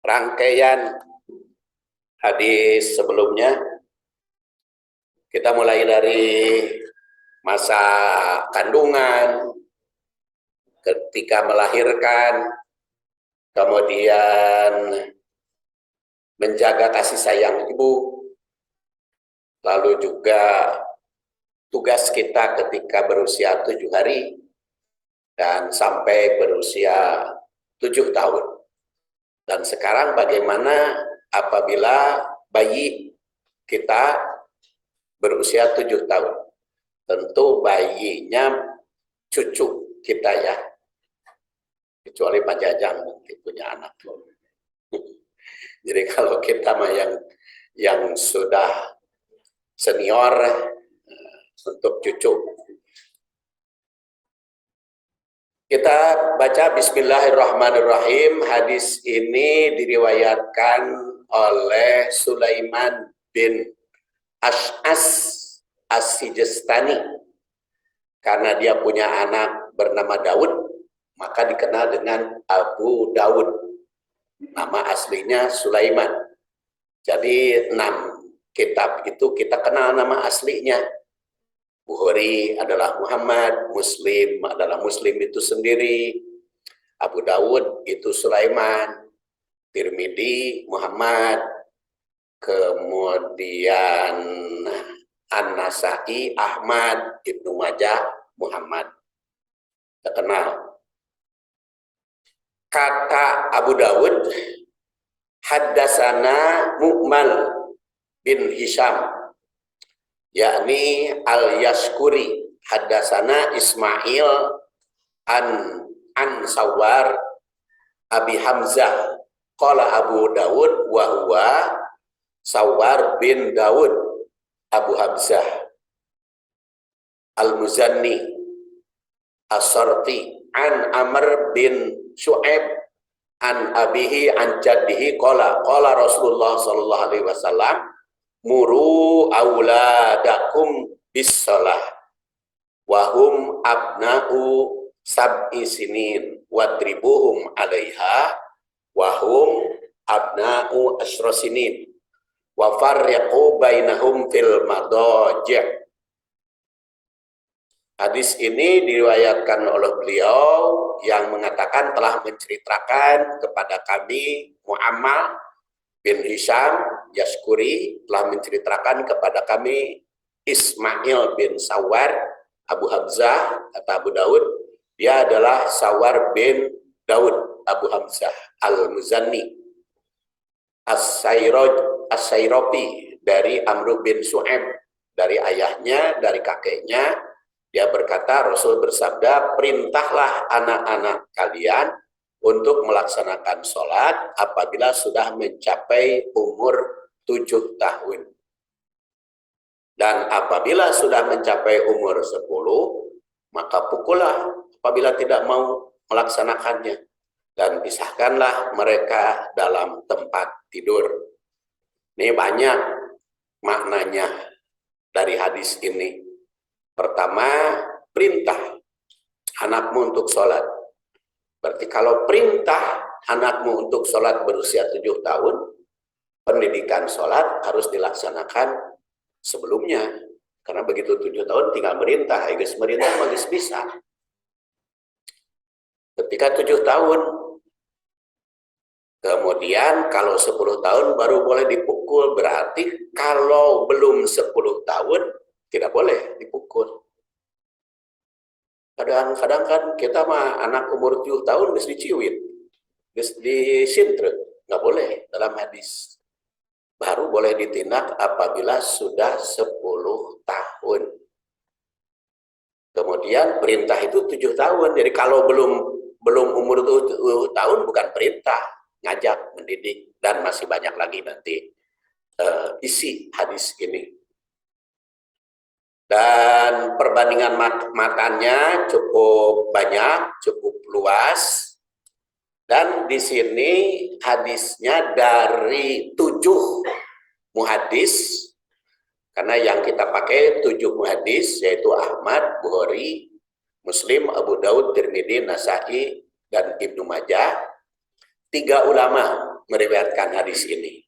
rangkaian hadis sebelumnya. Kita mulai dari masa kandungan, ketika melahirkan, kemudian menjaga kasih sayang ibu, lalu juga tugas kita ketika berusia 7 hari, dan sampai berusia 7 tahun. Dan sekarang bagaimana apabila bayi kita berusia 7 tahun. Tentu bayinya cucu kita ya. Kecuali Pak Jajang nanti punya anak. Jadi kalau kita mah yang sudah senior untuk cucu. Kita baca Bismillahirrahmanirrahim. Hadis ini diriwayatkan oleh Sulaiman bin Ash'as As-Sijistani. Karena dia punya anak bernama Daud, maka dikenal dengan Abu Daud. Nama aslinya Sulaiman. Jadi 6 kitab itu kita kenal nama aslinya. Bukhari adalah Muhammad, Muslim adalah Muslim itu sendiri, Abu Dawud itu Sulaiman, Tirmidzi Muhammad, kemudian An-Nasa'i Ahmad, Ibnu Majah Muhammad. Terkenal. Kata Abu Dawud, haddasana Mu'mal bin Hisham, yakni al-Yashkuri, haddasana Ismail an Sawar Abi Hamzah, qala Abu Dawud wa huwa Sawar bin Dawud Abu Hamzah al-Muzanni as-Sarti an Amr bin Shu'aib an abihi an jaddihi qala Rasulullah sallallahu alaihi wasallam muru auladakum bis-shalah wa hum abna'u sab'i sinin wadribuhum 'alaiha wa hum abna'u asyra sinin wa farriqu bainahum fil madaji'. Hadis ini diriwayatkan oleh beliau yang mengatakan telah menceritakan kepada kami Mu'ammal bin Hisham Yashkuri, telah menceritakan kepada kami Ismail bin Sawar Abu Hamzah, kata Abu Daud, dia adalah Sawar bin Daud Abu Hamzah al-Muzanni As-Sayropi dari Amr bin Shu'aib, dari ayahnya, dari kakeknya. Dia berkata, Rasul bersabda, perintahlah anak-anak kalian untuk melaksanakan sholat apabila sudah mencapai umur 7 tahun. Dan apabila sudah mencapai umur 10, maka pukullah apabila tidak mau melaksanakannya. Dan pisahkanlah mereka dalam tempat tidur. Ini banyak maknanya dari hadis ini. Pertama, perintah anakmu untuk sholat. Berarti kalau perintah anakmu untuk sholat berusia 7 tahun, pendidikan sholat harus dilaksanakan sebelumnya. Karena begitu 7 tahun tinggal merintah, merintah magis bisa. Ketika 7 tahun, kemudian kalau 10 tahun baru boleh dipukul, berarti kalau belum 10 tahun, tidak boleh dipukul. Kadang-kadang kan kita mah anak umur 7 tahun harus diciwit, harus disintrek, nggak boleh dalam hadis. Baru boleh ditindak apabila sudah 10 tahun. Kemudian perintah itu 7 tahun. Jadi kalau belum umur 7 tahun bukan perintah, ngajak, mendidik, dan masih banyak lagi nanti isi hadis ini. Dan perbandingan matanya cukup banyak, cukup luas. Dan di sini hadisnya dari 7 muhadis, karena yang kita pakai 7 muhadis, yaitu Ahmad, Bukhari, Muslim, Abu Daud, Tirmidzi, Nasa'i, dan Ibnu Majah. 3 ulama meriwayatkan hadis ini.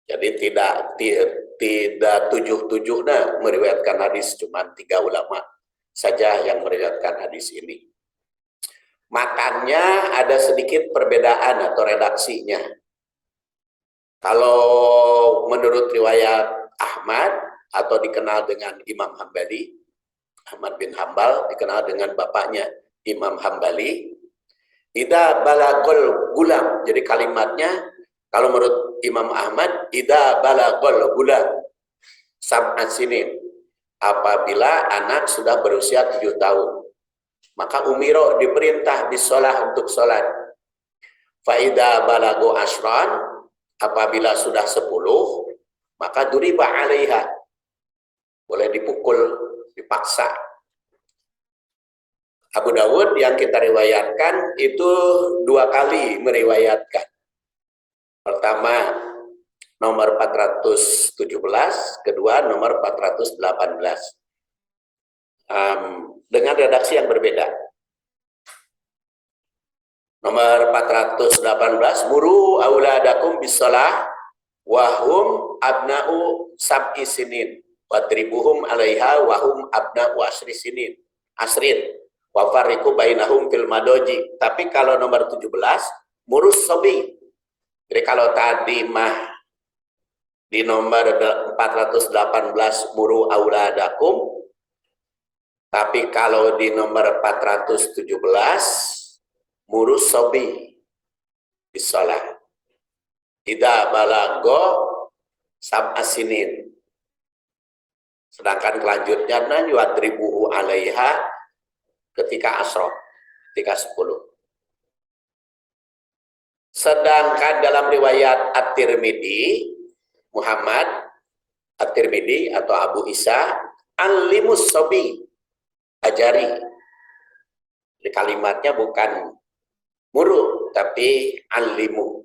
Jadi tidak tujuh-tujuhnya meriwayatkan hadis, cuma 3 ulama saja yang meriwayatkan hadis ini. Matannya ada sedikit perbedaan atau redaksinya. Kalau menurut riwayat Ahmad atau dikenal dengan Imam Hambali, Ahmad bin Hambal dikenal dengan bapaknya Imam Hambali, ida balagol gulam. Jadi kalimatnya kalau menurut Imam Ahmad, ida balagol gulam sab'an sinin, apabila anak sudah berusia 7 tahun, maka umiro diperintah bisolah untuk sholat. Faida balago ashran, apabila sudah 10, maka duriba alaiha, boleh dipukul, dipaksa. Abu Dawud yang kita riwayatkan itu 2 kali meriwayatkan. Pertama nomor 417, kedua nomor 418. Dengan redaksi yang berbeda. Nomor 418, muru auladakum bisalah wahum abna'u sab'i sinin wadribuhum alaiha wahum abna'u asrin wa fariqu bainahum fil madoji. Tapi kalau nomor 17, murus sobi. Jadi kalau tadi mah di nomor 418 muru auladakum, tapi kalau di nomor 417 murus sobi bisalah ida balago sab'asinin. Sedangkan kelanjutnya yuadribuhu alaiha ketika asroh, ketika 10. Sedangkan dalam riwayat At-Tirmidzi, Muhammad At-Tirmidzi atau Abu Isa, alimus sobi, ajari. Jadi kalimatnya bukan muru, tapi alimu.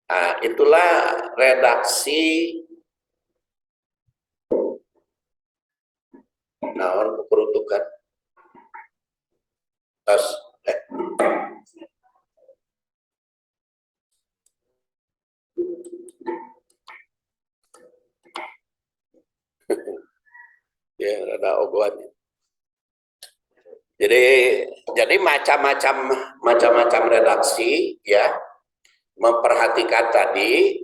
Nah, itulah redaksi peruntukan. Ya, ada ogohannya. Jadi macam-macam redaksi, ya, memperhatikan tadi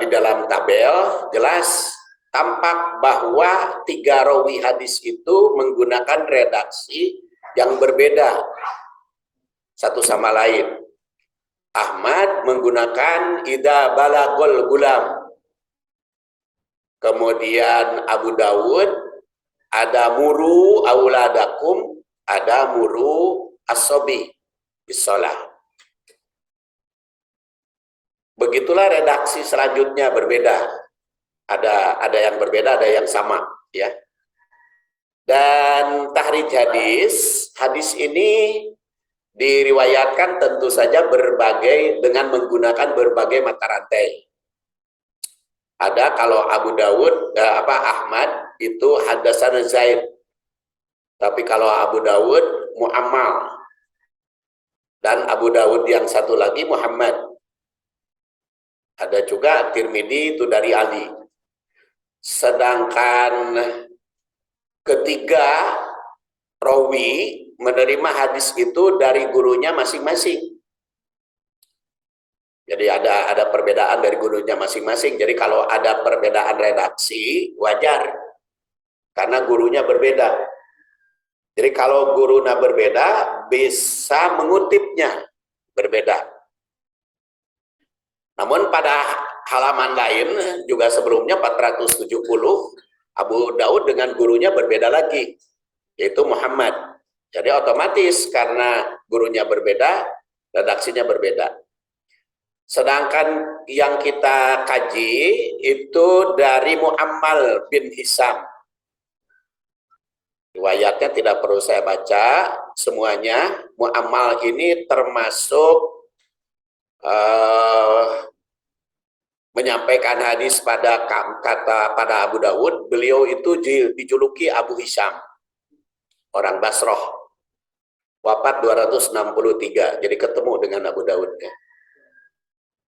di dalam tabel jelas tampak bahwa 3 rawi hadis itu menggunakan redaksi yang berbeda satu sama lain. Ahmad menggunakan ida balagol gulam. Kemudian Abu Dawud ada muru auladakum, ada muru as-sobi bisolah. Begitulah redaksi selanjutnya berbeda. Ada yang berbeda, ada yang sama, ya. Dan tahrij hadis ini diriwayatkan tentu saja dengan menggunakan berbagai mata rantai. Ada kalau Abu Dawud, Ahmad itu hadatsana Zaid. Tapi kalau Abu Dawud Muammal. Dan Abu Dawud yang satu lagi Muhammad. Ada juga Tirmidzi itu dari Ali. Sedangkan ketiga rawi menerima hadis itu dari gurunya masing-masing. Jadi ada perbedaan dari gurunya masing-masing. Jadi kalau ada perbedaan redaksi, wajar. Karena gurunya berbeda. Jadi kalau gurunya berbeda, bisa mengutipnya berbeda. Namun pada halaman lain, juga sebelumnya 470, Abu Daud dengan gurunya berbeda lagi, yaitu Muhammad. Jadi otomatis karena gurunya berbeda, redaksinya berbeda. Sedangkan yang kita kaji itu dari Muammal bin Hisam. Riwayatnya tidak perlu saya baca semuanya. Muammal ini termasuk menyampaikan hadis pada Abu Dawud. Beliau itu dijuluki Abu Hisam, orang Basroh. wafat 263, jadi ketemu dengan Abu Daud ya.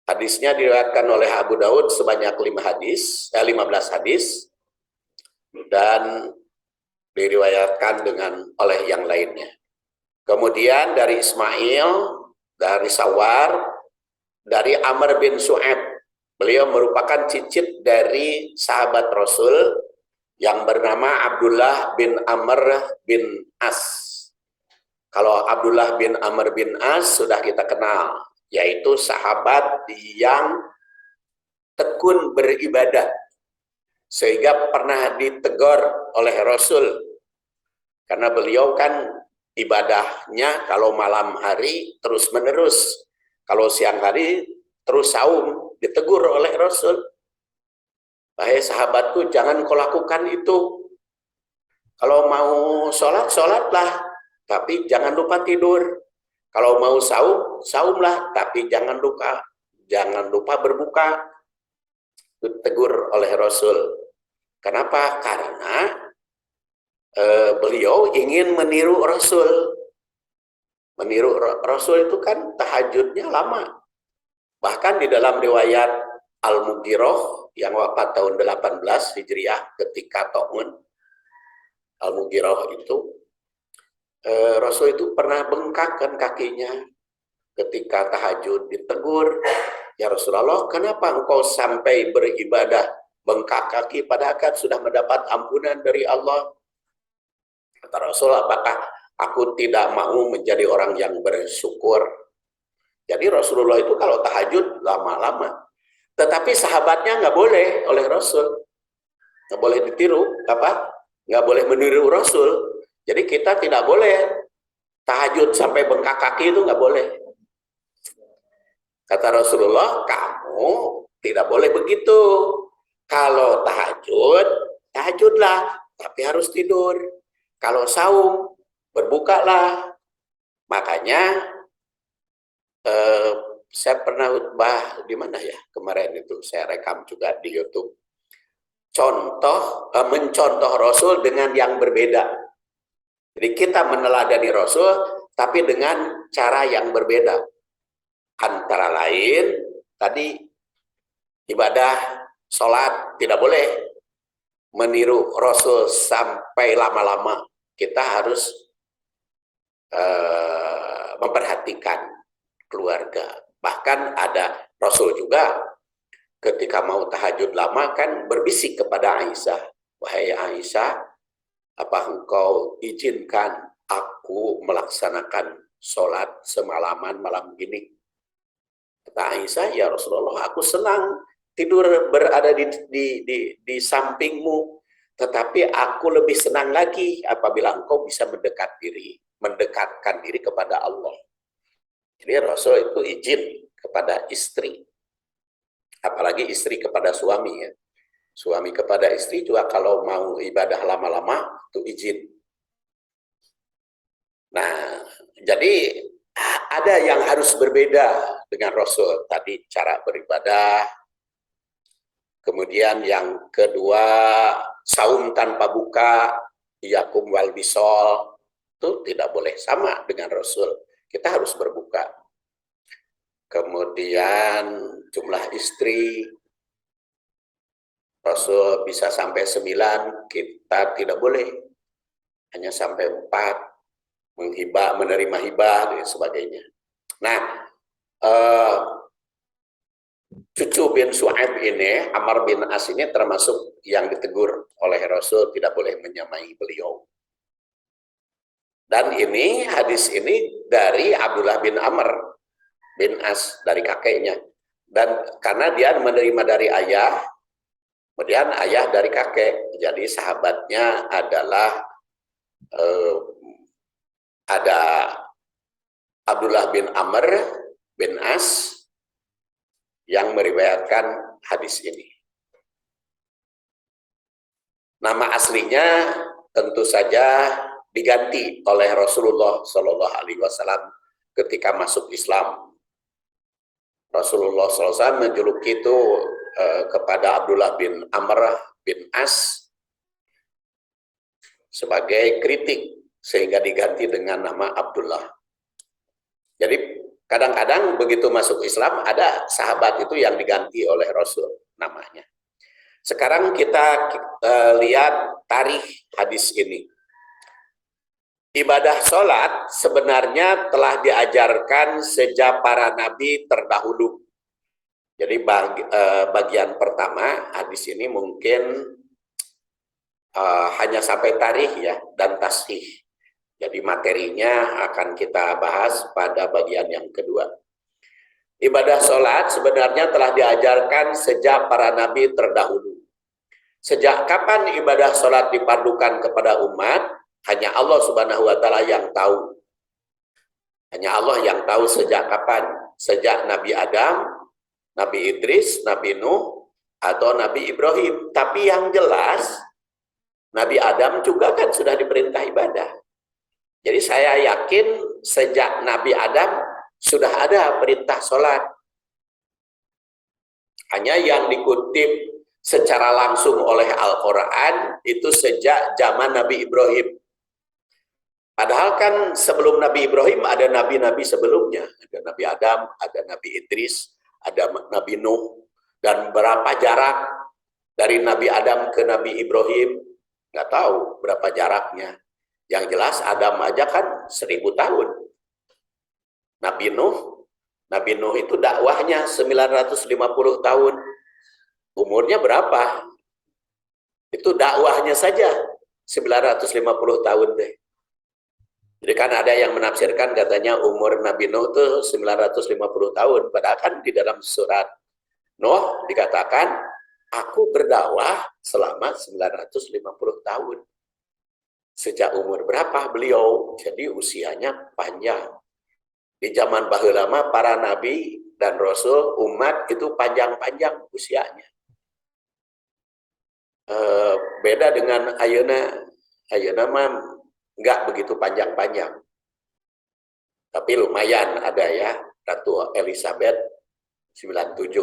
Hadisnya diriwayatkan oleh Abu Daud sebanyak 15 hadis dan diriwayatkan oleh yang lainnya. Kemudian dari Ismail, dari Sawar, dari Amr bin Su'aib. Beliau merupakan cicit dari sahabat Rasul yang bernama Abdullah bin Amr bin As. Kalau Abdullah bin Amr bin As sudah kita kenal, yaitu sahabat yang tekun beribadah, sehingga pernah ditegur oleh Rasul, karena beliau kan ibadahnya kalau malam hari terus menerus, kalau siang hari terus saum, ditegur oleh Rasul. Wahai sahabatku, jangan kau lakukan itu. Kalau mau sholat, sholatlah, tapi jangan lupa tidur. Kalau mau saum, saumlah, tapi jangan lupa berbuka. Ditegur oleh Rasul. Kenapa? Karena beliau ingin meniru Rasul. Meniru Rasul itu kan tahajudnya lama. Bahkan di dalam riwayat Al-Mughirah yang wafat tahun 18 Hijriah ketika Ta'un Al-Mughirah itu, Rasul itu pernah bengkakkan kakinya ketika tahajud. Ditegur, ya Rasulullah, kenapa engkau sampai beribadah bengkak kaki padahal kan sudah mendapat ampunan dari Allah? Kata Rasul, apakah aku tidak mau menjadi orang yang bersyukur? Jadi Rasulullah itu kalau tahajud lama-lama. Tetapi sahabatnya nggak boleh oleh Rasul. Nggak boleh ditiru, nggak boleh meniru Rasul. Jadi kita tidak boleh tahajud sampai bengkak kaki, itu nggak boleh. Kata Rasulullah, kamu tidak boleh begitu. Kalau tahajud, tahajudlah, tapi harus tidur. Kalau saum, berbukalah. Makanya saya pernah khutbah di mana ya kemarin itu, saya rekam juga di YouTube. Mencontoh Rasul dengan yang berbeda. Jadi kita meneladani Rasul, tapi dengan cara yang berbeda. Antara lain, tadi ibadah sholat tidak boleh meniru Rasul sampai lama-lama. Kita harus memperhatikan keluarga. Bahkan ada Rasul juga ketika mau tahajud lama kan berbisik kepada Aisyah. Wahai Aisyah, apa engkau izinkan aku melaksanakan sholat semalaman malam gini? Kata Aisyah, ya Rasulullah, aku senang tidur berada di sampingmu, tetapi aku lebih senang lagi apabila engkau bisa mendekatkan diri kepada Allah. Jadi Rasul itu izin kepada istri, apalagi istri kepada suami ya. Suami kepada istri juga kalau mau ibadah lama-lama itu izin. Nah, jadi ada yang harus berbeda dengan Rasul. Tadi cara beribadah. Kemudian yang kedua, saum tanpa buka, yakum wal bisol, itu tidak boleh sama dengan Rasul. Kita harus berbuka. Kemudian jumlah istri, Rasul bisa sampai 9, kita tidak boleh. Hanya sampai 4, menerima hibah, dan sebagainya. Nah, cucu bin Su'aib ini, Amr bin As ini termasuk yang ditegur oleh Rasul, tidak boleh menyamai beliau. Dan ini, hadis ini dari Abdullah bin Amr bin As, dari kakeknya. Dan karena dia menerima dari ayah, kemudian ayah dari kakek, jadi sahabatnya adalah ada Abdullah bin Amr bin As yang meriwayatkan hadis ini. Nama aslinya tentu saja diganti oleh Rasulullah Shallallahu Alaihi Wasallam ketika masuk Islam. Rasulullah SAW menjuluki itu kepada Abdullah bin Amr bin As sebagai kritik sehingga diganti dengan nama Abdullah. Jadi kadang-kadang begitu masuk Islam ada sahabat itu yang diganti oleh Rasul namanya. Sekarang kita lihat tarikh hadis ini. Ibadah sholat sebenarnya telah diajarkan sejak para nabi terdahulu. Jadi bagian pertama hadis ini mungkin hanya sampai tarikh ya dan tasih. Jadi materinya akan kita bahas pada bagian yang kedua. Ibadah sholat sebenarnya telah diajarkan sejak para nabi terdahulu. Sejak kapan ibadah sholat dipadukan kepada umat? Hanya Allah Subhanahu wa Ta'ala yang tahu. Hanya Allah yang tahu sejak kapan. Sejak Nabi Adam, Nabi Idris, Nabi Nuh, atau Nabi Ibrahim. Tapi yang jelas, Nabi Adam juga kan sudah diperintah ibadah. Jadi saya yakin sejak Nabi Adam sudah ada perintah sholat. Hanya yang dikutip secara langsung oleh Al-Quran itu sejak zaman Nabi Ibrahim. Padahal kan sebelum Nabi Ibrahim ada nabi-nabi sebelumnya. Ada Nabi Adam, ada Nabi Idris, ada Nabi Nuh. Dan berapa jarak dari Nabi Adam ke Nabi Ibrahim? Nggak tahu berapa jaraknya. Yang jelas Adam aja kan 1000 tahun. Nabi Nuh itu dakwahnya 950 tahun. Umurnya berapa? Itu dakwahnya saja 950 tahun deh. Jadi kan ada yang menafsirkan katanya umur Nabi Nuh itu 950 tahun. Padahal kan di dalam surat Nuh dikatakan, aku berdakwah selama 950 tahun. Sejak umur berapa beliau? Jadi usianya panjang. Di zaman baheula lama para nabi dan rasul umat itu panjang-panjang usianya. Beda dengan ayeuna mah enggak begitu panjang-panjang. Tapi lumayan ada ya, Ratu Elizabeth 97,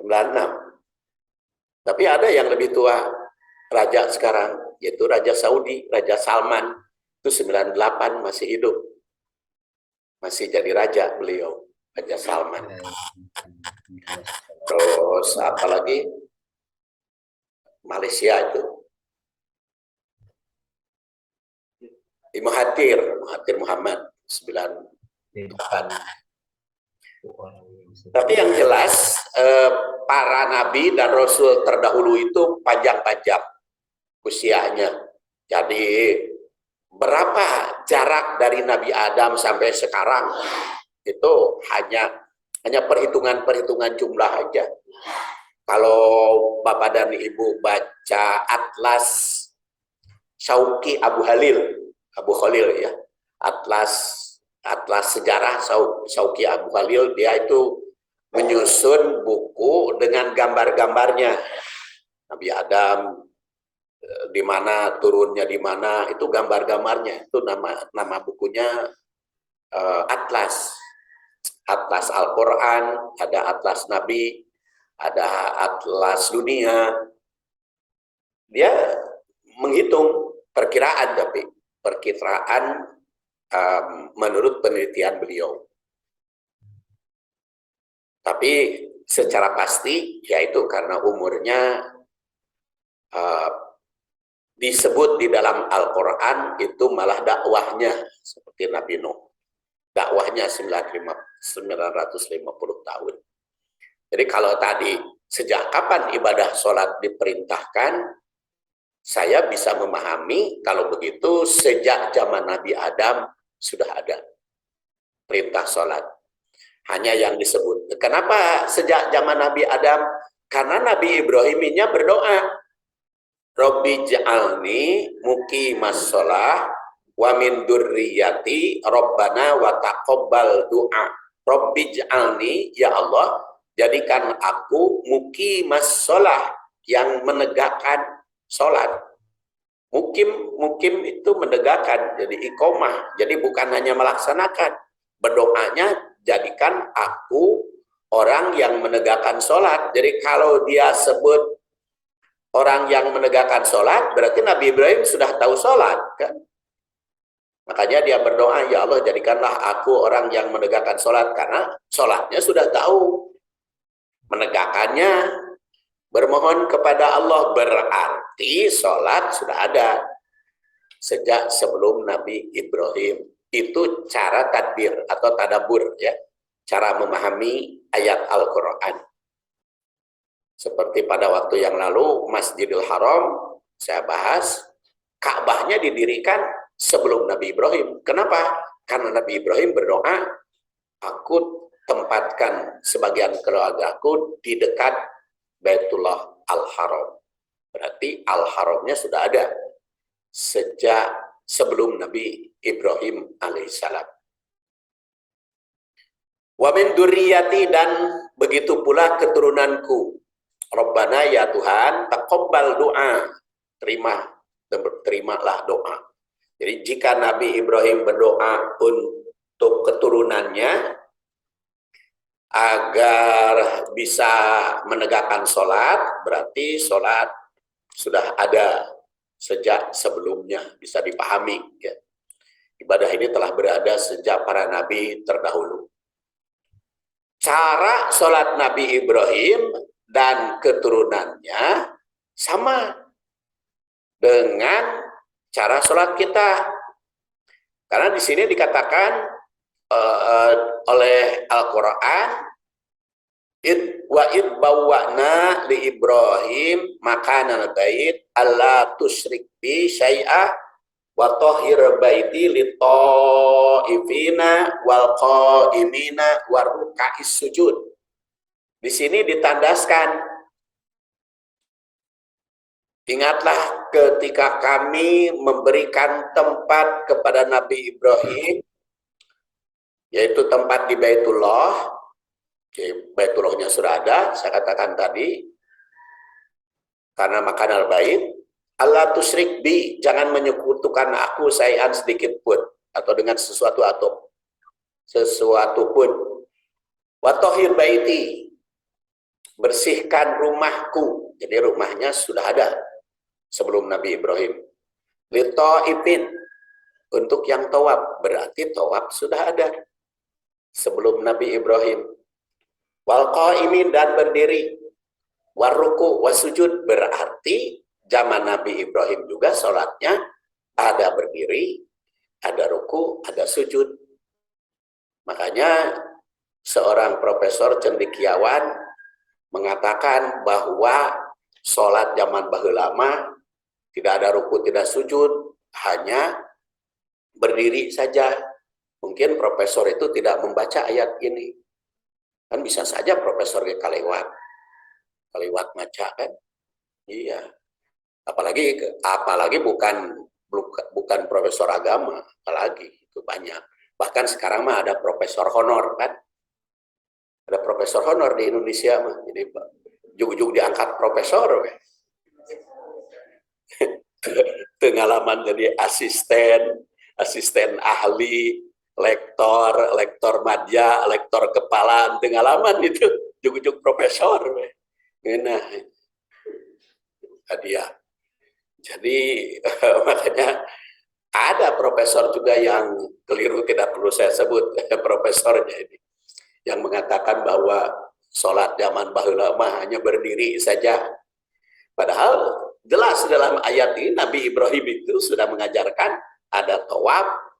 96. Tapi ada yang lebih tua, raja sekarang, yaitu Raja Saudi, Raja Salman, itu 98 masih hidup. Masih jadi raja beliau, Raja Salman. Terus apalagi Malaysia itu Mahathir Muhammad 98. Tapi yang jelas para nabi dan rasul terdahulu itu panjang-panjang usianya. Jadi berapa jarak dari Nabi Adam sampai sekarang itu hanya perhitungan jumlah aja. Kalau Bapak dan Ibu baca Atlas Syauqi Abu Khalil ya, Atlas sejarah Syauqi Abu Khalil, dia itu menyusun buku dengan gambar-gambarnya. Nabi Adam di mana, turunnya di mana, itu gambar-gambarnya. Itu nama bukunya Atlas Al-Quran, ada Atlas Nabi, ada Atlas Dunia. Dia menghitung perkiraan, tapi perkiraan menurut penelitian beliau. Tapi secara pasti yaitu karena umurnya disebut di dalam Al-Quran itu malah dakwahnya seperti Nabi Nuh. Dakwahnya 950 tahun. Jadi kalau tadi sejak kapan ibadah sholat diperintahkan, saya bisa memahami kalau begitu sejak zaman Nabi Adam sudah ada perintah sholat. Hanya yang disebut. Kenapa sejak zaman Nabi Adam? Karena Nabi Ibrahimnya berdoa, Robbi ja'alni muqimas sholah wa min durriyati Rabbana wa taqabbal du'a. Robbi ja'alni, ya Allah, jadikan aku muqimas sholah, yang menegakkan sholat. Mukim itu menegakkan, jadi iqomah. Jadi bukan hanya melaksanakan. Berdoanya, jadikan aku orang yang menegakkan sholat. Jadi kalau dia sebut orang yang menegakkan sholat, berarti Nabi Ibrahim sudah tahu sholat, kan? Makanya dia berdoa, ya Allah jadikanlah aku orang yang menegakkan sholat, karena sholatnya sudah tahu, menegakkannya, bermohon kepada Allah, berarti sholat sudah ada sejak sebelum Nabi Ibrahim. Itu cara tadbir atau tadabur, ya, cara memahami ayat Al-Quran. Seperti pada waktu yang lalu Masjidil Haram saya bahas, Ka'bahnya didirikan sebelum Nabi Ibrahim. Kenapa? Karena Nabi Ibrahim berdoa, aku tempatkan sebagian keluargaku di dekat Baitullah Al-Haram. Berarti Al-Haramnya sudah ada sejak sebelum Nabi Ibrahim alaihissalam. Wa min dzurriyyati, dan begitu pula keturunanku. Rabbana, ya Tuhan, taqabbal doa, terimalah doa. Jadi jika Nabi Ibrahim berdoa untuk keturunannya agar bisa menegakkan sholat, berarti sholat sudah ada sejak sebelumnya, bisa dipahami, ya. Ibadah ini telah berada sejak para nabi terdahulu. Cara sholat Nabi Ibrahim dan keturunannya sama dengan cara sholat kita. Karena di sini dikatakan oleh Al-Quran, wa id bawwa'na li Ibrahim makanal bait alla tusyrik bi syai'a wa tahhir baiti lit taifina wal qaimina war ruk'is sujud. Di sini ditandaskan, ingatlah ketika kami memberikan tempat kepada Nabi Ibrahim, yaitu tempat di Baitullah. Baitullahnya sudah ada, saya katakan tadi, karena makan al-bait, Allah tusyrik bi, jangan menyekutukan aku syai'an sedikit pun, atau dengan sesuatu pun. Wa tahhir baiti, bersihkan rumahku. Jadi rumahnya sudah ada sebelum Nabi Ibrahim. Li taifin, untuk yang tawaf, berarti tawaf sudah ada sebelum Nabi Ibrahim. Wal qaimin, dan berdiri. Waruku wasujud, berarti zaman Nabi Ibrahim juga sholatnya ada berdiri, ada ruku, ada sujud. Makanya seorang profesor cendekiawan mengatakan bahwa sholat zaman baheula lama tidak ada ruku, tidak sujud, hanya berdiri saja. Mungkin profesor itu tidak membaca ayat ini. Kan bisa saja profesor kalewat maca, kan? Iya. Apalagi bukan profesor agama, apalagi itu banyak. Bahkan sekarang mah ada profesor honor, kan? Ada profesor honor di Indonesia mah. Jadi ujug-ujug diangkat profesor, pengalaman jadi asisten ahli, lektor madya, lektor kepala, pengalaman itu ujug-ujug profesor. Nah, hadiah. Jadi makanya ada profesor juga yang keliru, tidak perlu saya sebut profesornya ini, yang mengatakan bahwa sholat zaman baheula mah hanya berdiri saja. Padahal jelas dalam ayat ini Nabi Ibrahim itu sudah mengajarkan ada tawaf,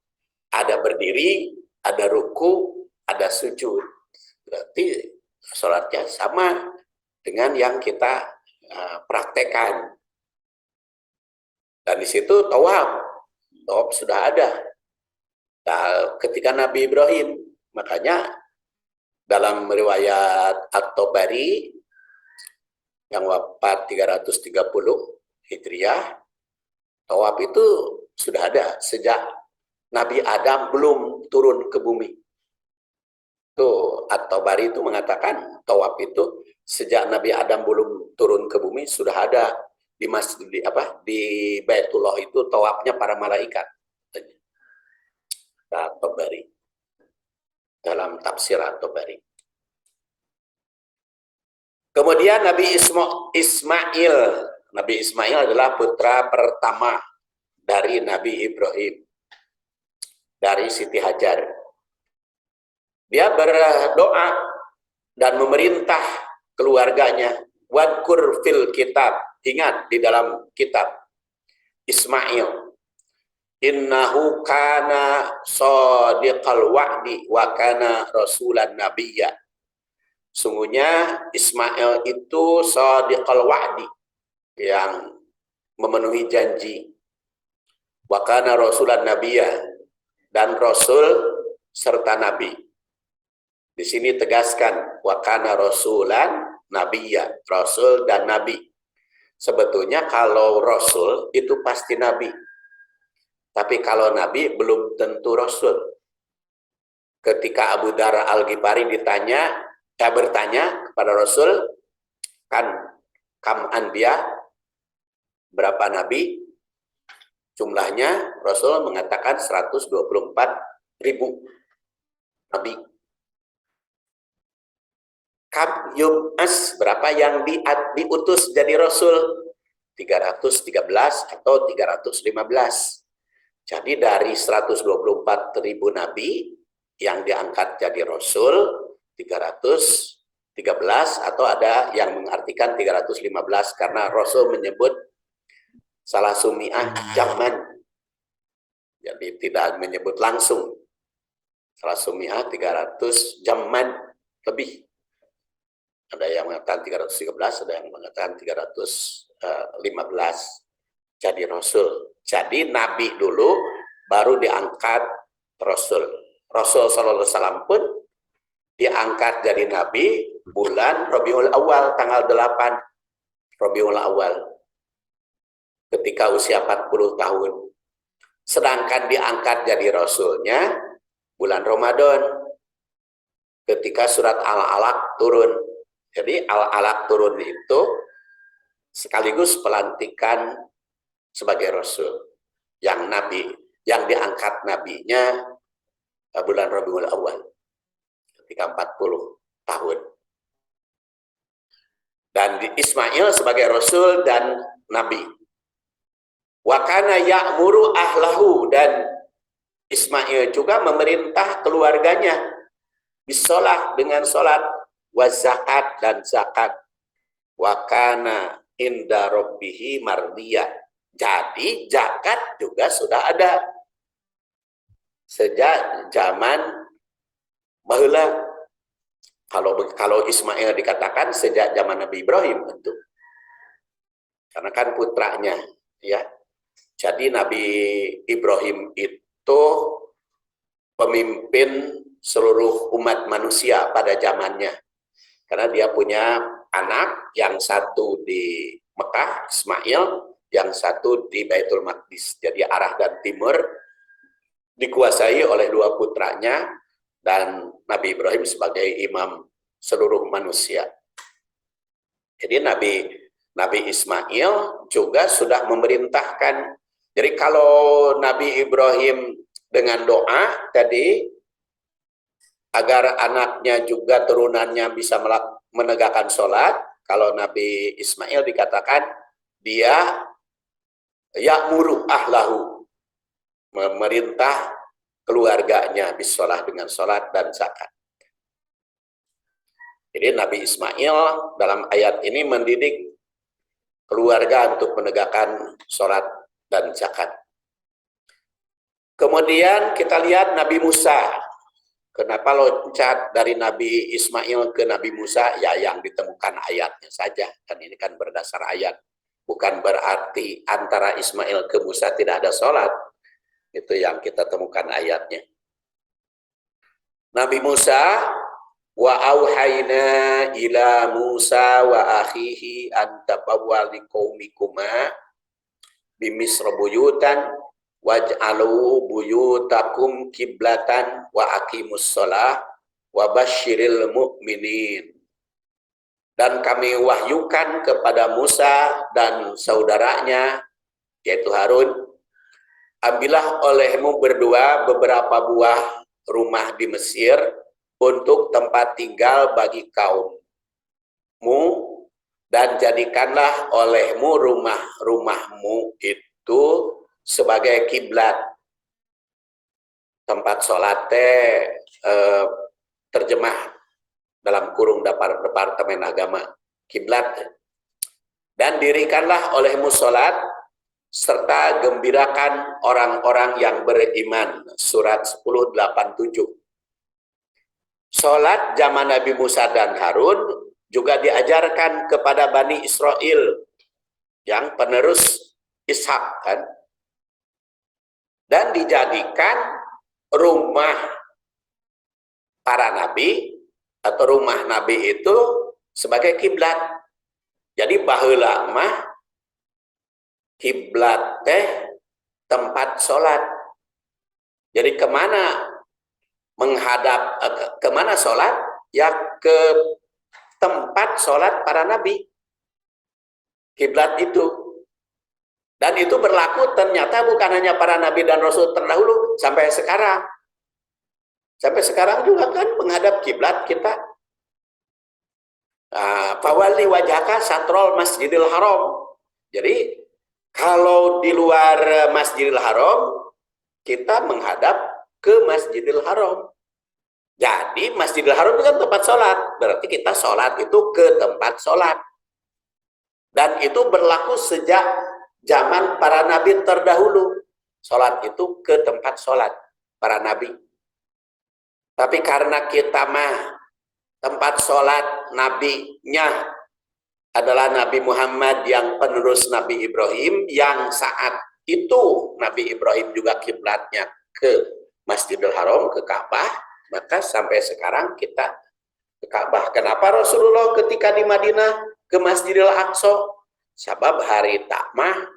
ada berdiri, ada ruku, ada sujud. Berarti sholatnya sama dengan yang kita praktekkan. Dan di situ tawaf sudah ada. Nah, ketika Nabi Ibrahim, makanya dalam riwayat At-Tabari yang wafat 330 Hijriah, tawaf itu sudah ada sejak Nabi Adam belum turun ke bumi. Tuh, At-Tabari itu mengatakan tawaf itu sejak Nabi Adam belum turun ke bumi sudah ada di masjid di Baitullah itu tawafnya para malaikat. At-Tabari dalam tafsir At-Tabari. Kemudian Nabi Ismail Nabi Ismail adalah putra pertama dari Nabi Ibrahim, dari Siti Hajar. Dia berdoa dan memerintah keluarganya, wadkur fil kitab, ingat di dalam kitab, Ismail, innahu kana shadiqal wa'di wa kana rasulan nabiyya. Sungguhnya Ismail itu shadiqal wa'di, yang memenuhi janji, wa kana rasulan nabiyya, dan rasul serta nabi. Di sini tegaskan wa kana rasulan nabiyya, rasul dan nabi. Sebetulnya kalau rasul itu pasti nabi. Tapi kalau nabi belum tentu rasul. Ketika Abu Dzar Al-Ghifari bertanya kepada Rasul, kan kam anbiya, berapa nabi? Jumlahnya Rasul mengatakan 124.000 nabi. Kam yub'as, berapa yang diutus jadi Rasul? 313 atau 315. Jadi dari 124.000 nabi yang diangkat jadi Rasul 313, atau ada yang mengartikan 315 karena Rasul menyebut salah sumi'ah zaman. Jadi tidak menyebut langsung. Salah sumi'ah 300 zaman lebih. Ada yang mengatakan 313, ada yang mengatakan 315 jadi Rasul. Jadi Nabi dulu baru diangkat Rasul. Rasul Sallallahu Alaihi Wasallam pun diangkat jadi Nabi bulan Rabiul Awal, tanggal 8 Rabiul Awal, ketika usia 40 tahun. Sedangkan diangkat jadi Rasulnya bulan Ramadan, ketika surat Al-Alaq turun. Jadi Al-Alaq turun itu sekaligus pelantikan sebagai Rasul. Yang Nabi, yang diangkat nabinya bulan Rabiul Awal, ketika 40 tahun. Dan Ismail sebagai Rasul dan Nabi. Wa kana ya'muru ahlahu, dan Ismail juga memerintah keluarganya bisolah, dengan sholat, wa zakat, dan zakat, wa kana inda rabbihi mardiyah. Jadi zakat juga sudah ada sejak zaman baheula. Kalau Ismail dikatakan sejak zaman Nabi Ibrahim tentu, karena kan putranya, ya. Jadi Nabi Ibrahim itu pemimpin seluruh umat manusia pada zamannya, karena dia punya anak, yang satu di Mekah, Ismail, yang satu di Baitul Maqdis. Jadi arah dan timur dikuasai oleh dua putranya, dan Nabi Ibrahim sebagai imam seluruh manusia. Jadi Nabi Ismail juga sudah memerintahkan. Jadi kalau Nabi Ibrahim dengan doa tadi agar anaknya juga turunannya bisa menegakkan sholat, kalau Nabi Ismail dikatakan dia ya'muru ahlahu, memerintah keluarganya bisolah, dengan sholat dan zakat. Jadi Nabi Ismail dalam ayat ini mendidik keluarga untuk menegakkan sholat dan zakat. Kemudian kita lihat Nabi Musa. Kenapa loncat dari Nabi Ismail ke Nabi Musa? Ya, yang ditemukan ayatnya saja. Kan ini kan berdasar ayat. Bukan berarti antara Ismail ke Musa tidak ada sholat. Itu yang kita temukan ayatnya. Nabi Musa, wa auhayna ila Musa wa akhihi an tabawwa liqaumikuma bimisra buyutan waj'alu buyutakum kiblatan wa aqimus shalah wa basyiril mu'minin. Dan kami wahyukan kepada Musa dan saudaranya, yaitu Harun, ambillah olehmu berdua beberapa buah rumah di Mesir untuk tempat tinggal bagi kaummu, dan jadikanlah olehmu rumah-rumahmu itu sebagai kiblat. Tempat sholat terjemah dalam kurung Departemen Agama, kiblat. Dan dirikanlah olehmu sholat serta gembirakan orang-orang yang beriman. Surat 10:87. Sholat zaman Nabi Musa dan Harun juga diajarkan kepada Bani Israel yang penerus Ishak, kan? Dan dijadikan rumah para nabi atau rumah nabi itu sebagai kiblat. Jadi baheula mah kiblat teh tempat sholat. Jadi kemana menghadap, kemana sholat? Ya ke tempat sholat para nabi, kiblat itu. Dan itu berlaku ternyata bukan hanya para nabi dan rasul terdahulu, sampai sekarang. Sampai sekarang juga kan menghadap kiblat kita. Fawalli wajhaka satrol Masjidil Haram. Jadi kalau di luar Masjidil Haram, kita menghadap ke Masjidil Haram. Jadi Masjidil Haram itu kan tempat sholat. Berarti kita sholat itu ke tempat sholat. Dan itu berlaku sejak zaman para nabi terdahulu. Sholat itu ke tempat sholat para nabi. Tapi karena kita mah tempat sholat nabinya adalah Nabi Muhammad yang penerus Nabi Ibrahim, yang saat itu Nabi Ibrahim juga kiblatnya ke Masjidil Haram, ke Ka'bah. Maka sampai sekarang kita ke Ka'bah. Kenapa Rasulullah ketika di Madinah ke Masjidil Aqsa? Sebab hari takmah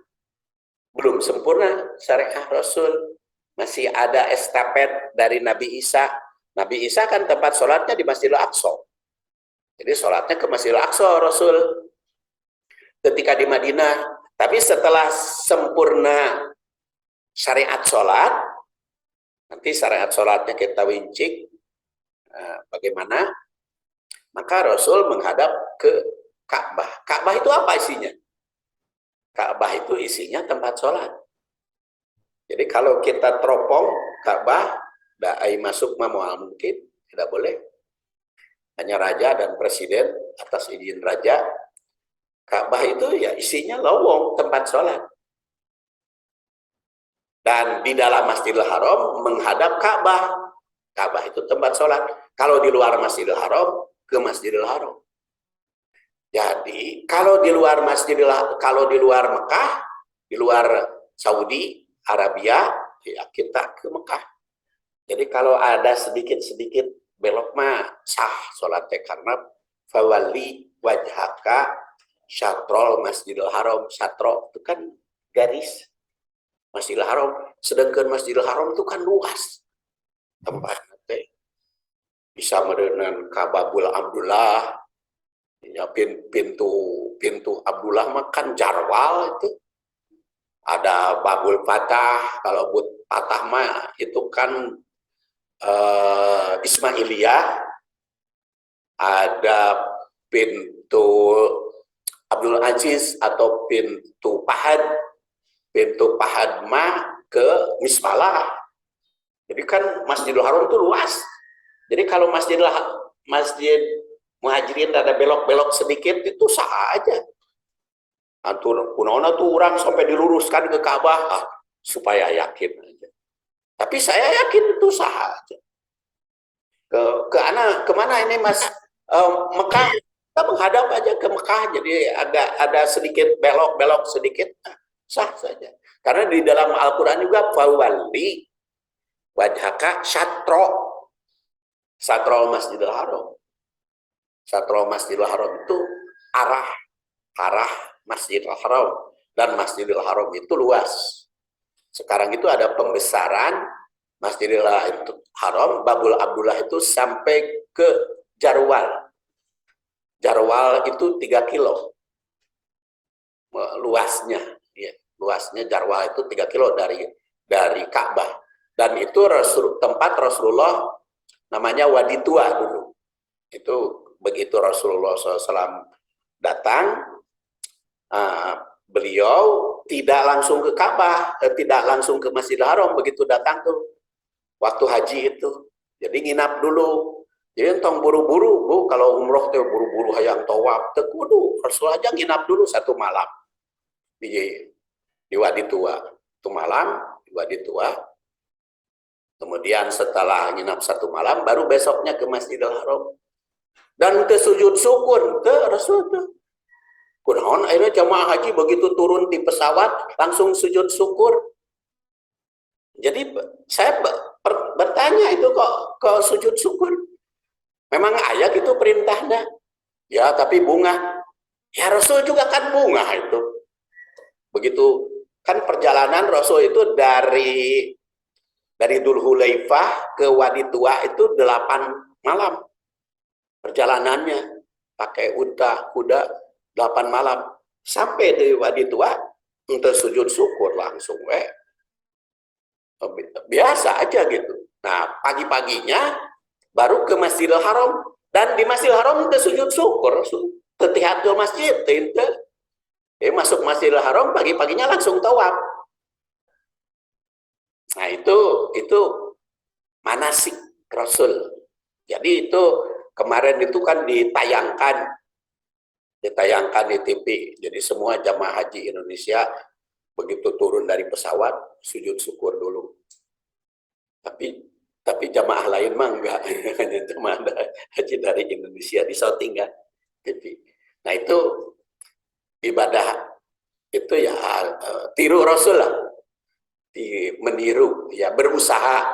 belum sempurna syariah Rasul. Masih ada estafet dari Nabi Isa. Nabi Isa kan tempat sholatnya di Masjidil Aqsa. Jadi sholatnya ke Masjidil Aqsa Rasul ketika di Madinah. Tapi setelah sempurna syariat sholat, nanti syariat sholatnya kita wincik bagaimana, maka Rasul menghadap ke Ka'bah. Ka'bah itu apa isinya? Ka'bah itu isinya tempat sholat. Jadi kalau kita teropong Ka'bah, da'ai masuk mamual mungkin, tidak boleh. Hanya raja dan presiden atas izin raja. Ka'bah itu ya isinya lowong, tempat sholat. Dan di dalam Masjidil Haram menghadap Ka'bah. Ka'bah itu tempat sholat. Kalau di luar Masjidil Haram, ke Masjidil Haram. Jadi kalau di luar kalau di luar Mekah, di luar Saudi Arabia, ya kita ke Mekah. Jadi kalau ada sedikit-sedikit belok mah sah sholatnya, karena fawalli wajhaka syatrol Masjidil Haram. Syatro itu kan garis Masjidil Haram, sedangkan Masjidil Haram itu kan luas tempatnya, bisa merenang Kababul Abdullah, ya, pintu Abdullah makan jarwal itu, ada Babul Fatah, kalau buat Fatah mah itu kan Ismailiyah, ada pintu Abdul Aziz atau pintu Pahad mah ke Misbalah. Jadi kan Masjidil Haram itu luas. Jadi kalau Masjid Muhajirin ada belok-belok sedikit itu sah aja. Antur kunaona tuh orang sampai diluruskan ke Ka'bah supaya yakin aja. Tapi saya yakin itu sah aja. Kemana ini Mas? Mekah, kita menghadap aja ke Mekah. Jadi ada sedikit belok-belok sedikit, sah saja. Karena di dalam Al-Quran juga fawalli wajhaka satrol Masjidil Haram. Satrol Masjidil Haram itu arah Masjidil Haram, dan Masjidil Haram itu luas. Sekarang itu ada pembesaran Masjidil Haram, Babul Abdullah itu sampai ke Jarwal. Jarwal itu 3 kilo luasnya, ya. Luasnya Jarwal itu 3 kilo dari Ka'bah. Dan itu tempat Rasulullah namanya Wadi Tua dulu. Itu begitu Rasulullah SAW datang, beliau tidak langsung ke Ka'bah, tidak langsung ke Masjidil Haram begitu datang tuh waktu haji itu. Jadi nginap dulu. Jadi entong buru-buru, Bu, kalau umroh tuh buru-buru hayang tawaf, teu kudu, Rasul aja nginap dulu 1 malam di Wadi Tua. 1 malam di Wadi Tua. Kemudian setelah nginap 1 malam, baru besoknya ke Masjidil Haram. Dan ke sujud syukur, ke Rasul tuh. Kunaon akhirnya jamaah haji begitu turun di pesawat langsung sujud syukur. Jadi saya bertanya itu kok sujud syukur? Memang ayat itu perintahnya. Ya, tapi bunga. Ya Rasul juga kan bunga itu. Begitu kan perjalanan Rasul itu dari Dzulhulaifah ke Wadi Tua itu 8 malam. Perjalanannya pakai unta, kuda 8 malam. Sampai di Wadi Tua untuk sujud syukur langsung biasa aja gitu. Nah, pagi-paginya baru ke Masjidil Haram, dan di Masjidil Haram ke sujud syukur, ketihatul masjid, masuk Masjidil Haram pagi-paginya langsung tawaf. Nah itu manasik Rasul. Jadi itu kemarin itu kan ditayangkan di TV. Jadi semua jamaah haji Indonesia begitu turun dari pesawat sujud syukur dulu. Tapi jamaah lain mah enggak, hanya jamaah haji dari Indonesia di shooting kan. Nah itu ibadah itu ya tiru Rasul lah, meniru ya, berusaha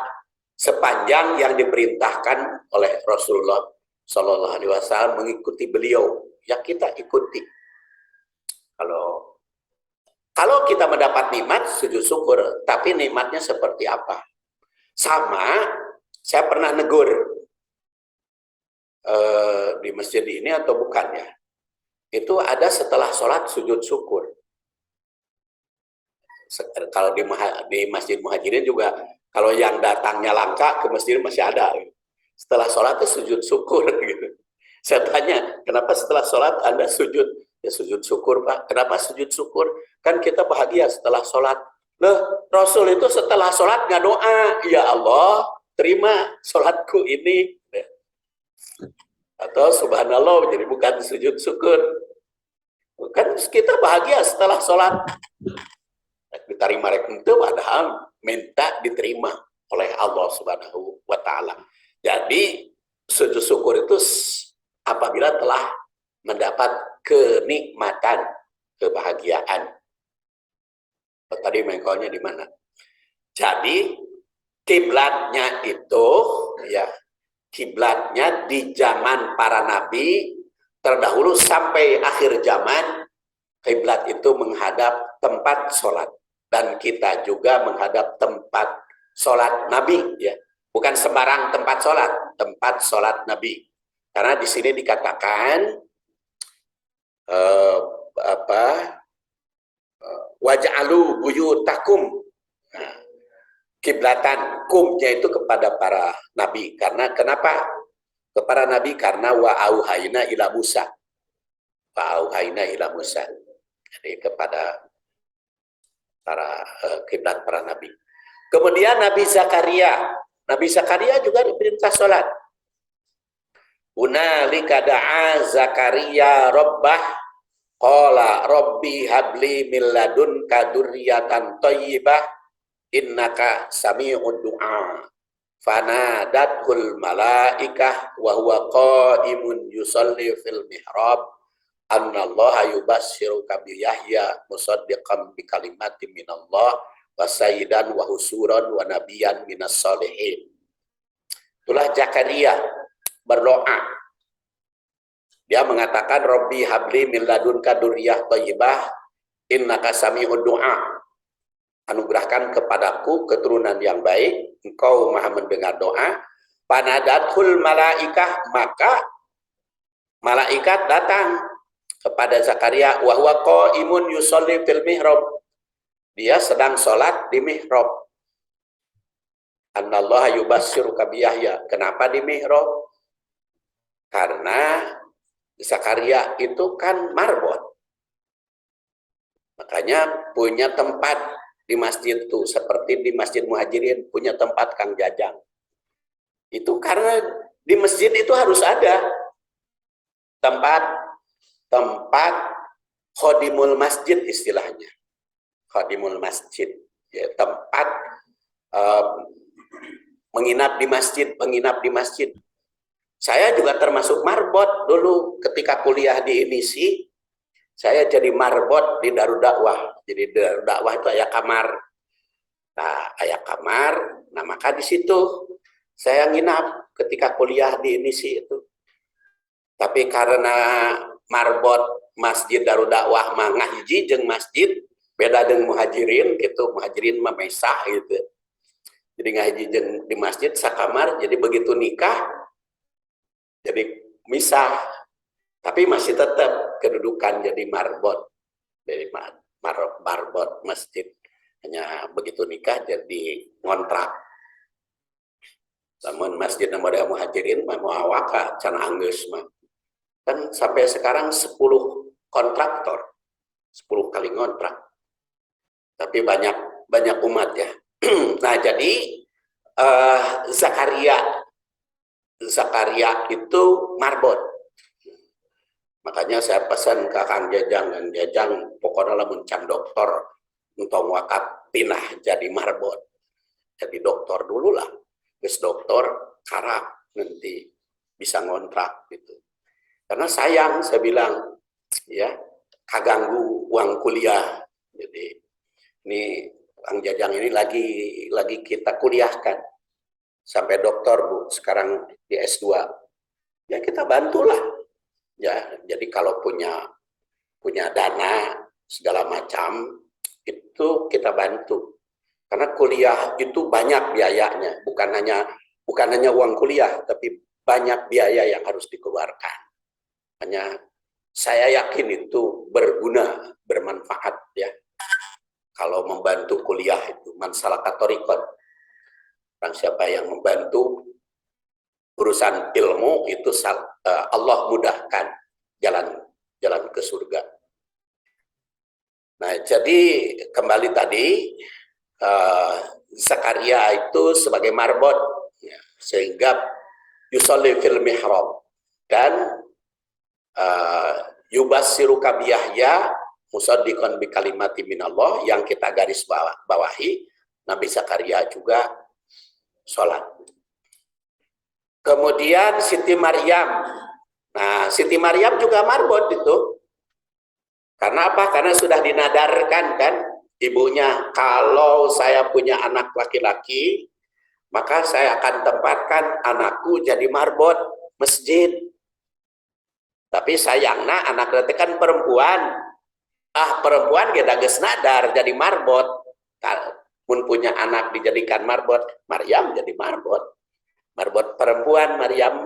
sepanjang yang diperintahkan oleh Rasulullah Shallallahu Alaihi Wasallam, mengikuti beliau ya kita ikuti. Kalau kita mendapat nikmat sujud syukur, tapi nikmatnya seperti apa? Sama, saya pernah negur di masjid ini atau bukan ya, itu ada setelah sholat sujud syukur. Kalau di Masjid Muhajirin juga, kalau yang datangnya langka ke masjid masih ada. Setelah sholat itu sujud syukur. Gitu. Saya tanya, kenapa setelah sholat Anda sujud? Ya sujud syukur Pak. Kenapa sujud syukur? Kan kita bahagia setelah sholat. Loh, Rasul itu setelah sholat nggak doa, ya Allah, terima sholatku ini. Atau subhanallah, jadi bukan sujud syukur. Kan kita bahagia setelah sholat. Diterima itu padahal minta diterima oleh Allah Subhanahu wa Ta'ala. Jadi, sujud syukur itu apabila telah mendapat kenikmatan, kebahagiaan. Tadi mengkolnya di mana? Jadi kiblatnya itu ya, kiblatnya di zaman para nabi terdahulu sampai akhir zaman, kiblat itu menghadap tempat sholat, dan kita juga menghadap tempat sholat nabi ya, bukan sembarang tempat sholat nabi, karena di sini dikatakan waj'alu buyutakum, nah, kiblatan, kumnya itu kepada para nabi. Karena kenapa kepada nabi? Karena wa auhayna ila Musa, jadi kepada para kiblat para nabi. Kemudian Nabi Zakaria juga diperintah sholat. Hunalika da'a Zakaria rabbah qala rabbi habli min ladunka dzurriyyatan thayyibah innaka sami'ud du'a. Fanadatul malaikah wa huwa qa'imun yusalli fil mihrab annallaha yubassyiruka bi Yahya musaddiqan bi kalimatin minallah wa sayyidan wa husuran wa nabiyyan minas sholihin. Itulah Zakaria berdoa. Dia mengatakan Rabbi habli min ladunka dzurriyyah thayyibah innaka sami'ud du'a. Anugerahkan kepadaku keturunan yang baik, engkau Maha mendengar doa. Panadatul malaikah, maka malaikat datang kepada Zakaria wa huwa qaimun yusolli fil mihrab. Dia sedang sholat di mihrab. Annallaha yubassyiruka bi Yahya. Kenapa di mihrab? Karena Zakaria itu kan marbot. Makanya punya tempat di masjid itu, seperti di Masjid Muhajirin punya tempat Kang Jajang. Itu karena di masjid itu harus ada tempat tempat khodimul masjid istilahnya. Khodimul masjid, ya, tempat menginap di masjid, menginap di masjid. Saya juga termasuk marbot dulu ketika kuliah di INISI. Saya jadi marbot di Darul Dakwah. Jadi Darul Dakwah itu ayah kamar. Nah, ayah kamar. Nah, maka di situ saya nginap ketika kuliah di INISI itu. Tapi karena marbot Masjid Darul Dakwah mah ngahiji jeung masjid beda dengan muhajirin gitu. Muhajirin mah mesah gitu. Jadi ngahiji jeung di masjid sakamar. Jadi begitu nikah jadi misah, tapi masih tetap kedudukan jadi marbot, jadi marbot masjid. Hanya begitu nikah jadi ngontrak. Namun masjid namanya muhajirin mau awaka can anggeus mah. Kan sampai sekarang 10 kontraktor, 10 kali ngontrak. Tapi banyak umat ya. Nah jadi Zakaria itu marbot. Makanya saya pesan ke Kang Jajang, dan Jajang pokoknya lamun can dokter entong wakat pinah jadi marbot. Jadi dokter dulu lah. Terus dokter karak nanti bisa ngontrak gitu. Karena sayang saya bilang ya kaganggu uang kuliah. Jadi ini Kang Jajang ini lagi kita kuliahkan sampai dokter Bu, sekarang di S2. Ya kita bantulah. Ya, jadi kalau punya dana segala macam itu kita bantu. Karena kuliah itu banyak biayanya, bukan hanya uang kuliah, tapi banyak biaya yang harus dikeluarkan. Hanya saya yakin itu berguna, bermanfaat ya. Kalau membantu kuliah itu mansalah katorikon. Dan siapa yang membantu urusan ilmu itu Allah mudahkan jalan ke surga. Nah, jadi kembali tadi Zakaria itu sebagai marbot ya, sehingga yusolli fil mihrab dan yubassiruka biyahya musaddiqan bi kalimati minallah yang kita garis bawahi. Nabi Zakaria juga sholat. Kemudian Siti Maryam. Nah, Siti Maryam juga marbot itu. Karena apa? Karena sudah dinadarkan kan ibunya, kalau saya punya anak laki-laki, maka saya akan tempatkan anakku jadi marbot masjid. Tapi sayangnya anak nanti kan perempuan. Perempuan kita geus nadar jadi marbot. Pun punya anak dijadikan marbot, Maryam jadi marbot perempuan Maryam.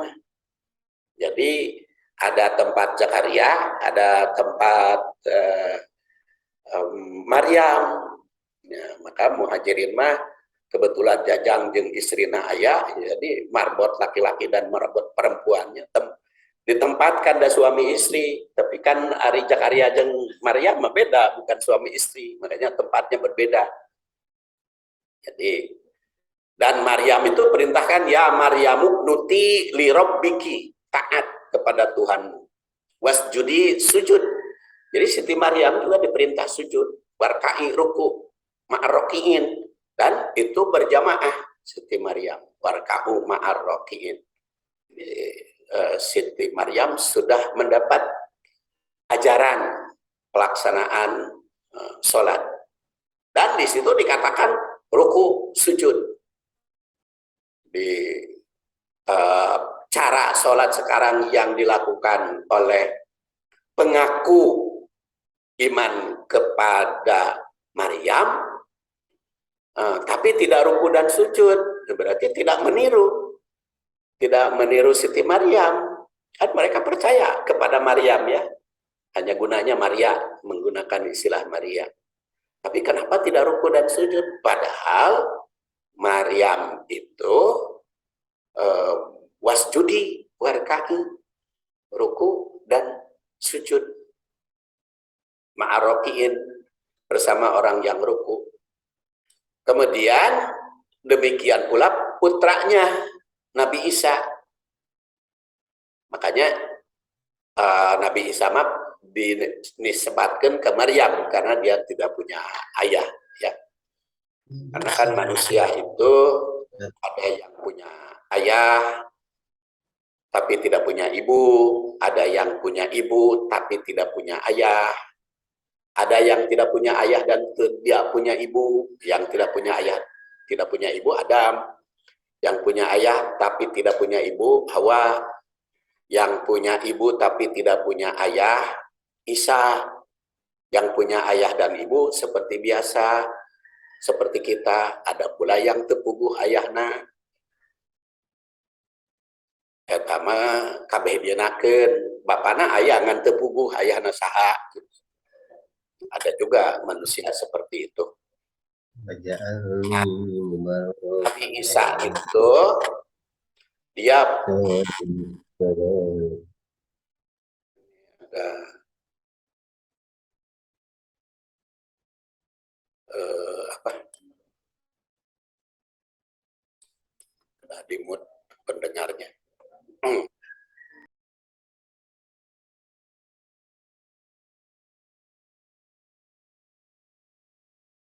Jadi ada tempat Zakaria, ada tempat Maryam. Ya, maka muhajirin mah kebetulan Jajang jeung istrina ayah, jadi marbot laki-laki dan marbot perempuannya ditempatkan da suami istri. Tapi kan Ari Zakaria jeung Maryam mah beda, bukan suami istri, makanya tempatnya berbeda. Jadi dan Maryam itu perintahkan ya Maryamu nuti li rabbiki, taat kepada Tuhanmu. Wasjudi, sujud. Jadi Siti Maryam juga diperintah sujud, warka'i ruku, ma'arroki'in, dan itu berjamaah Siti Maryam, warka'u ma'arroki'in. Siti Maryam sudah mendapat ajaran pelaksanaan sholat. Dan di situ dikatakan ruku, sujud. Di cara sholat sekarang yang dilakukan oleh pengaku iman kepada Maryam, tapi tidak ruku dan sujud, berarti tidak meniru Siti Maryam. Kan mereka percaya kepada Maryam ya, hanya gunanya Maria menggunakan istilah Maria. Tapi kenapa tidak ruku dan sujud? Padahal Maryam itu wasjudi warka'i, ruku dan sujud ma'arokiin bersama orang yang ruku. Kemudian demikian pula putranya Nabi Isa. Makanya Nabi Isa dinisbatkan ke Maryam karena dia tidak punya ayah, ya. Karena kan manusia itu ada yang punya ayah tapi tidak punya ibu, ada yang punya ibu tapi tidak punya ayah, ada yang tidak punya ayah dan tidak punya ibu. Yang tidak punya ayah, tidak punya ibu Adam. Yang punya ayah tapi tidak punya ibu Hawa. Yang punya ibu tapi tidak punya ayah Isa. Yang punya ayah dan ibu seperti biasa, seperti kita. Ada pula yang tepuguh ayahna. Eta mah kabeh bienakeun, bapana aya ngan tepuguh ayahna saha. Ada juga manusia seperti itu. Nabi Isa itu dia apa? Di mood pendengarnya.